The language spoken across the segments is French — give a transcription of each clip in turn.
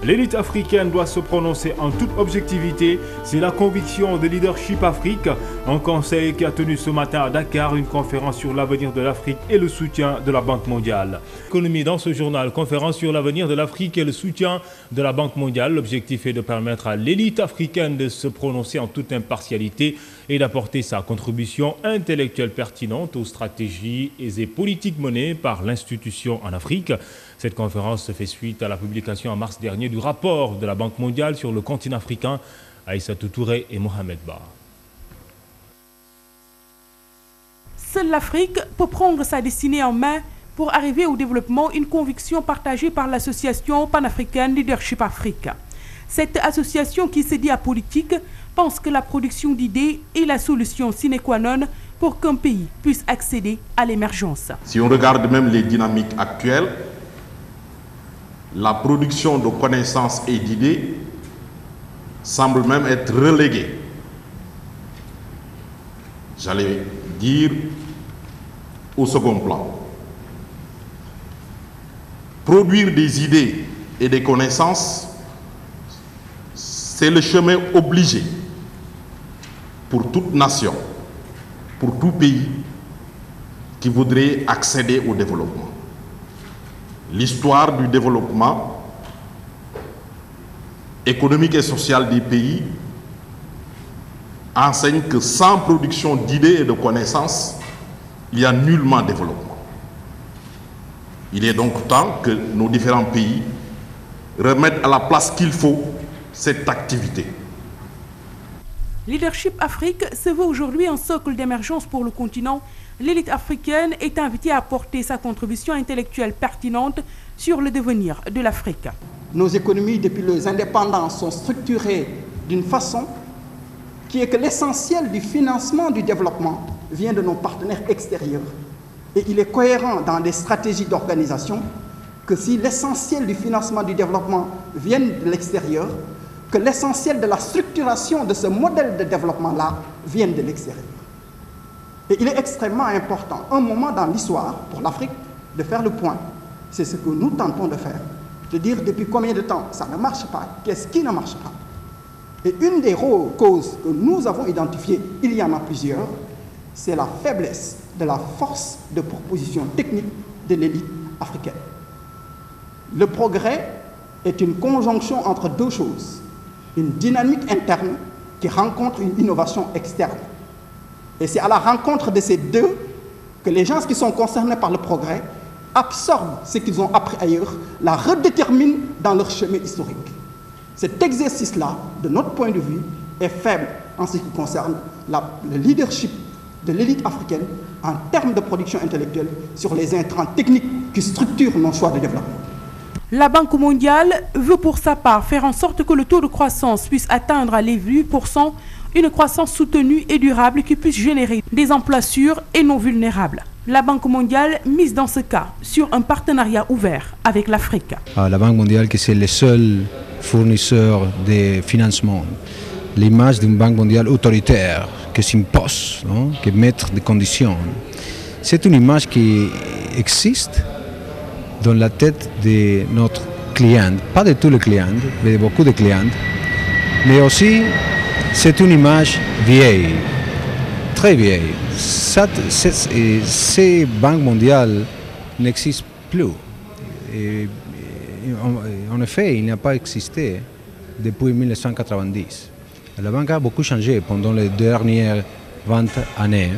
L'élite africaine doit se prononcer en toute objectivité. C'est la conviction de Leadership Afrique, un conseil qui a tenu ce matin à Dakar une conférence sur l'avenir de l'Afrique et le soutien de la Banque mondiale. Économie dans ce journal, conférence sur l'avenir de l'Afrique et le soutien de la Banque mondiale. L'objectif est de permettre à l'élite africaine de se prononcer en toute impartialité et d'apporter sa contribution intellectuelle pertinente aux stratégies et politiques menées par l'institution en Afrique. Cette conférence se fait suite à la publication en mars dernier du rapport de la Banque mondiale sur le continent africain. Aïssatou Touré et Mohamed Ba. Seule l'Afrique peut prendre sa destinée en main pour arriver au développement, une conviction partagée par l'association panafricaine Leadership Afrique. Cette association qui se dit apolitique pense que la production d'idées est la solution sine qua non pour qu'un pays puisse accéder à l'émergence. Si on regarde même les dynamiques actuelles, la production de connaissances et d'idées semble même être reléguée, j'allais dire, au second plan. Produire des idées et des connaissances, c'est le chemin obligé pour toute nation, pour tout pays qui voudrait accéder au développement. L'histoire du développement économique et social des pays enseigne que sans production d'idées et de connaissances, il n'y a nullement développement. Il est donc temps que nos différents pays remettent à la place qu'il faut cette activité. Leadership Afrique se veut aujourd'hui un socle d'émergence pour le continent. L'élite africaine est invitée à apporter sa contribution intellectuelle pertinente sur le devenir de l'Afrique. Nos économies, depuis les indépendances, sont structurées d'une façon qui est que l'essentiel du financement du développement vient de nos partenaires extérieurs. Et il est cohérent dans les stratégies d'organisation que si l'essentiel du financement du développement vient de l'extérieur, que l'essentiel de la structuration de ce modèle de développement-là vienne de l'extérieur. Et il est extrêmement important, un moment dans l'histoire, pour l'Afrique, de faire le point. C'est ce que nous tentons de faire. De dire depuis combien de temps ça ne marche pas, qu'est-ce qui ne marche pas. Et une des causes que nous avons identifiées, il y en a plusieurs, c'est la faiblesse de la force de proposition technique de l'élite africaine. Le progrès est une conjonction entre deux choses. Une dynamique interne qui rencontre une innovation externe. Et c'est à la rencontre de ces deux que les gens qui sont concernés par le progrès absorbent ce qu'ils ont appris ailleurs, la redéterminent dans leur chemin historique. Cet exercice-là, de notre point de vue, est faible en ce qui concerne le leadership de l'élite africaine en termes de production intellectuelle sur les intrants techniques qui structurent nos choix de développement. La Banque mondiale veut pour sa part faire en sorte que le taux de croissance puisse atteindre les 8%, une croissance soutenue et durable qui puisse générer des emplois sûrs et non vulnérables. La Banque mondiale mise dans ce cas sur un partenariat ouvert avec l'Afrique. La Banque mondiale, qui c'est le seul fournisseur de financement, l'image d'une Banque mondiale autoritaire qui s'impose, qui met des conditions, c'est une image qui existe dans la tête de notre client, pas de tous les clients, mais de beaucoup de clients, mais aussi c'est une image vieille, très vieille. Ces banques mondiales n'existent plus. Et en effet, il n'a pas existé depuis 1990. La banque a beaucoup changé pendant les dernières 20 années.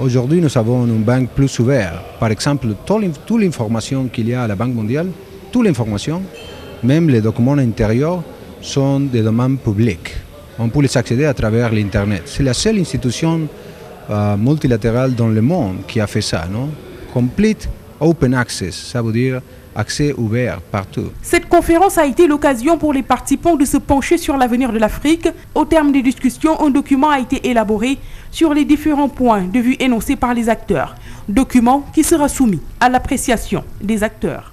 Aujourd'hui, nous avons une banque plus ouverte. Par exemple, toute l'information qu'il y a à la Banque mondiale, toute l'information, même les documents intérieurs, sont des domaines publics. On peut les accéder à travers l'Internet. C'est la seule institution multilatérale dans le monde qui a fait ça, non? Complete Open Access, ça veut dire accès ouvert partout. Cette conférence a été l'occasion pour les participants de se pencher sur l'avenir de l'Afrique. Au terme des discussions, un document a été élaboré sur les différents points de vue énoncés par les acteurs. Document qui sera soumis à l'appréciation des acteurs.